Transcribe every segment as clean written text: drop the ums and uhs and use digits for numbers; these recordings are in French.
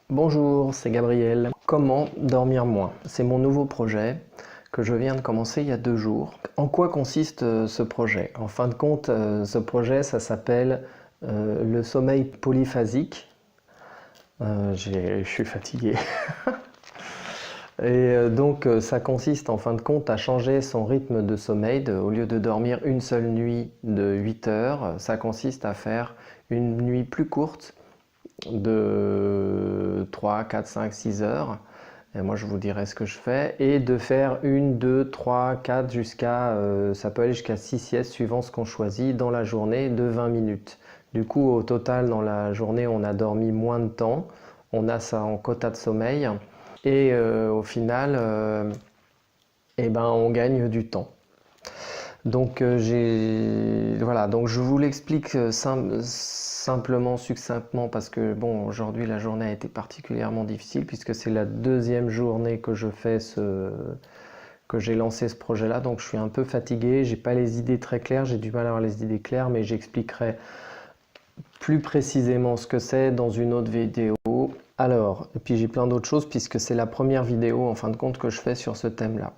Bonjour, c'est Gabriel. Comment dormir moins? C'est mon nouveau projet que je viens de commencer il y a 2 jours. En quoi consiste ce projet? En fin de compte, ce projet, ça s'appelle le sommeil polyphasique. Je suis fatigué. Ça consiste en fin de compte à changer son rythme de sommeil. Au lieu de dormir une seule nuit de 8 heures, ça consiste à faire une nuit plus courte de 3, 4, 5, 6 heures. Et moi, je vous dirai ce que je fais. Et de faire une, 2, 3, 4 ça peut aller jusqu'à 6 siestes suivant ce qu'on choisit dans la journée de 20 minutes. Du coup, au total, dans la journée, on a dormi moins de temps. On a ça en quota de sommeil. Et au final, on gagne du temps. Voilà, donc je vous l'explique simplement, succinctement, parce que bon, aujourd'hui la journée a été particulièrement difficile puisque c'est la deuxième journée que que j'ai lancé ce projet-là, donc je suis un peu fatigué, j'ai pas les idées très claires, j'ai du mal à avoir les idées claires, mais j'expliquerai plus précisément ce que c'est dans une autre vidéo. Alors, et puis j'ai plein d'autres choses puisque c'est la première vidéo en fin de compte que je fais sur ce thème-là.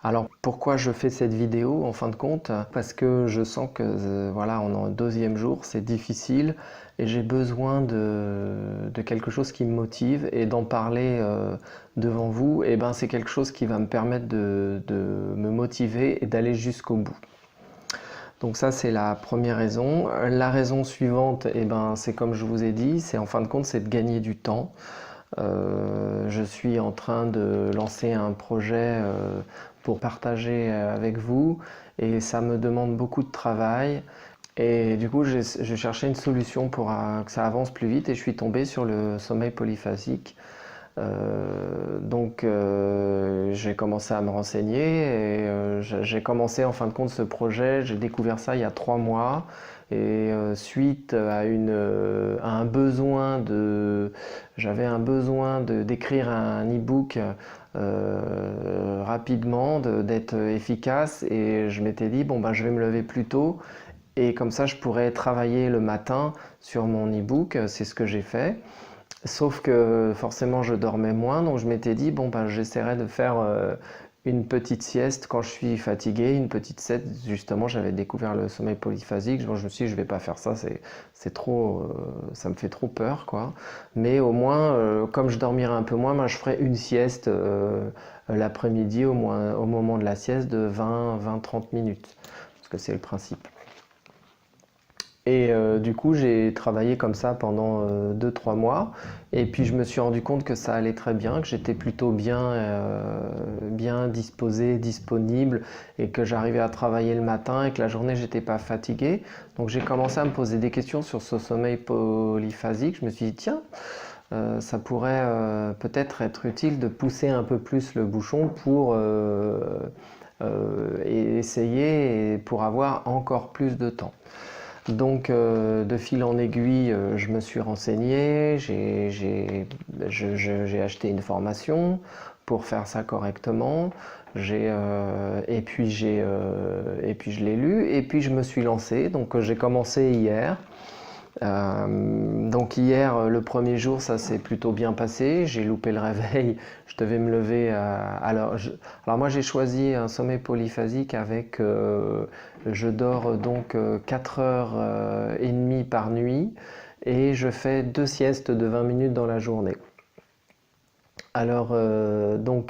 Alors pourquoi je fais cette vidéo en fin de compte? Parce que je sens que voilà, on est en deuxième jour, c'est difficile et j'ai besoin de quelque chose qui me motive et d'en parler devant vous, et ben c'est quelque chose qui va me permettre de me motiver et d'aller jusqu'au bout. Donc ça c'est la première raison. La raison suivante, c'est comme je vous ai dit, c'est en fin de compte c'est de gagner du temps. Je suis en train de lancer un projet pour partager avec vous et ça me demande beaucoup de travail. Et du coup, j'ai cherché une solution pour que ça avance plus vite et je suis tombé sur le sommeil polyphasique. J'ai commencé à me renseigner et j'ai commencé en fin de compte ce projet, j'ai découvert ça il y a 3 mois et suite à un besoin j'avais un besoin d'écrire un e-book rapidement, d'être efficace et je m'étais dit bon ben je vais me lever plus tôt et comme ça je pourrais travailler le matin sur mon e-book, c'est ce que j'ai fait. Sauf que forcément je dormais moins, donc je m'étais dit bon ben j'essaierai de faire une petite sieste quand je suis fatigué, une petite sieste. Justement, j'avais découvert le sommeil polyphasique. Bon, je me suis dit je vais pas faire ça, c'est trop, ça me fait trop peur quoi. Mais au moins, comme je dormirai un peu moins, moi je ferai une sieste l'après-midi au moins au moment de la sieste de 20-30 minutes, parce que c'est le principe. Et du coup, j'ai travaillé comme ça pendant 2-3 mois. Et puis, je me suis rendu compte que ça allait très bien, que j'étais plutôt bien disposé, disponible, et que j'arrivais à travailler le matin et que la journée, j'étais pas fatigué. Donc, j'ai commencé à me poser des questions sur ce sommeil polyphasique. Je me suis dit, tiens, ça pourrait peut-être être utile de pousser un peu plus le bouchon pour essayer et pour avoir encore plus de temps. Donc, de fil en aiguille, je me suis renseigné, j'ai acheté une formation pour faire ça correctement. Et puis je l'ai lu, et puis je me suis lancé. Donc, j'ai commencé hier. Donc hier, le premier jour, ça s'est plutôt bien passé. J'ai loupé le réveil. Je devais me lever. Alors moi, j'ai choisi un sommeil polyphasique avec. Je dors donc 4 heures et demie par nuit et je fais 2 siestes de 20 minutes dans la journée. Alors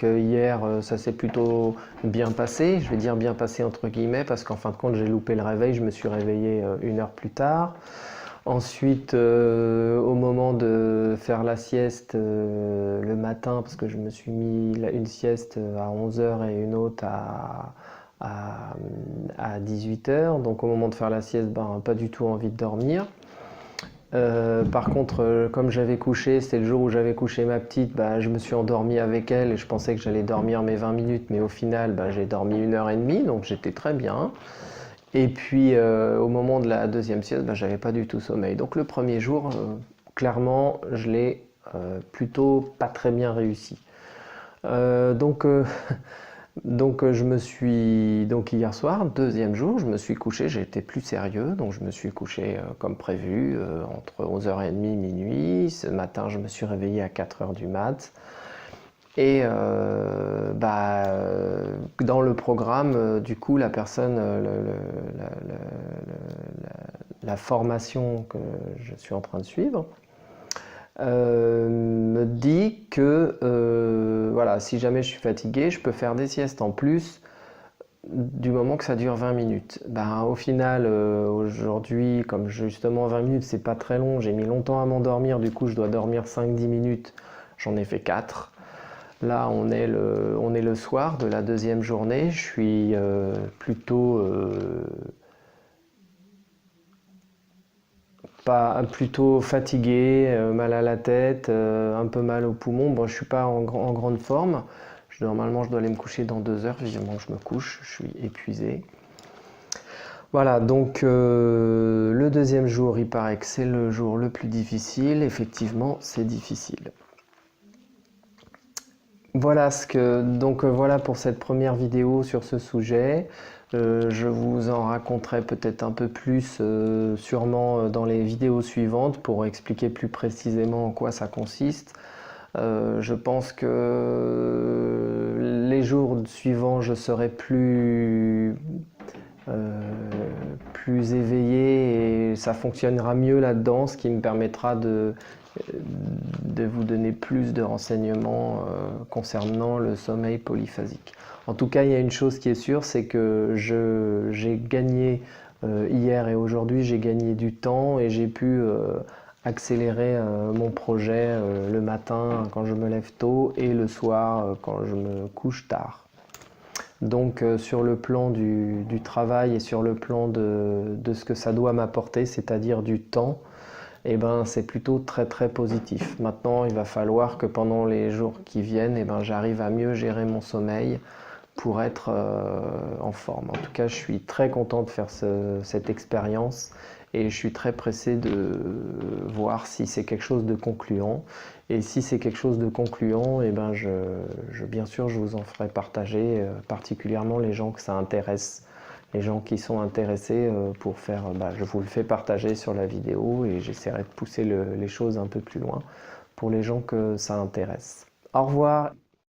hier, ça s'est plutôt bien passé. Je vais dire bien passé entre guillemets parce qu'en fin de compte, j'ai loupé le réveil. Je me suis réveillé 1 heure plus tard. Ensuite, au moment de faire la sieste le matin, parce que je me suis mis une sieste à 11 heures et une autre à 18 heures. Donc au moment de faire la sieste, pas du tout envie de dormir. Par contre, comme j'avais couché, c'était le jour où j'avais couché ma petite, je me suis endormi avec elle et je pensais que j'allais dormir mes 20 minutes, mais au final, j'ai dormi 1 heure et demie, donc j'étais très bien. Et puis au moment de la deuxième sieste, j'avais pas du tout sommeil. Donc le premier jour, clairement, je l'ai plutôt pas très bien réussi. Donc Donc hier soir, deuxième jour, je me suis couché, j'ai été plus sérieux, donc je me suis couché comme prévu, entre 11h30 minuit. Ce matin, je me suis réveillé à 4h du mat. Et dans le programme, du coup, la personne, la formation que je suis en train de suivre, me dit que voilà, si jamais je suis fatigué, je peux faire des siestes en plus du moment que ça dure 20 minutes. Ben, au final, aujourd'hui, comme justement 20 minutes, c'est pas très long, j'ai mis longtemps à m'endormir, du coup je dois dormir 5-10 minutes, j'en ai fait 4. Là, on est le soir de la deuxième journée, je suis plutôt fatigué, mal à la tête, un peu mal au poumon. Bon, je suis pas en grande forme. Normalement, je dois aller me coucher dans 2 heures. Vivement que je me couche, je suis épuisé. Voilà, donc le deuxième jour, il paraît que c'est le jour le plus difficile. Effectivement, c'est difficile. Voilà voilà pour cette première vidéo sur ce sujet. Je vous en raconterai peut-être un peu plus sûrement dans les vidéos suivantes pour expliquer plus précisément en quoi ça consiste. Je pense que les jours suivants, je serai plus éveillé et ça fonctionnera mieux là-dedans, ce qui me permettra de vous donner plus de renseignements concernant le sommeil polyphasique. En tout cas, il y a une chose qui est sûre, c'est que j'ai gagné hier et aujourd'hui, j'ai gagné du temps et j'ai pu accélérer mon projet le matin quand je me lève tôt et le soir quand je me couche tard. Donc sur le plan du travail et sur le plan de ce que ça doit m'apporter, c'est-à-dire du temps, eh ben, c'est plutôt très très positif. Maintenant, il va falloir que pendant les jours qui viennent, eh ben, j'arrive à mieux gérer mon sommeil pour être en forme. En tout cas, je suis très content de faire cette expérience et je suis très pressé de voir si c'est quelque chose de concluant. Et si c'est quelque chose de concluant, eh ben, bien sûr, je vous en ferai partager, particulièrement les gens que ça intéresse. Les gens qui sont intéressés pour faire, je vous le fais partager sur la vidéo et j'essaierai de pousser les choses un peu plus loin pour les gens que ça intéresse. Au revoir.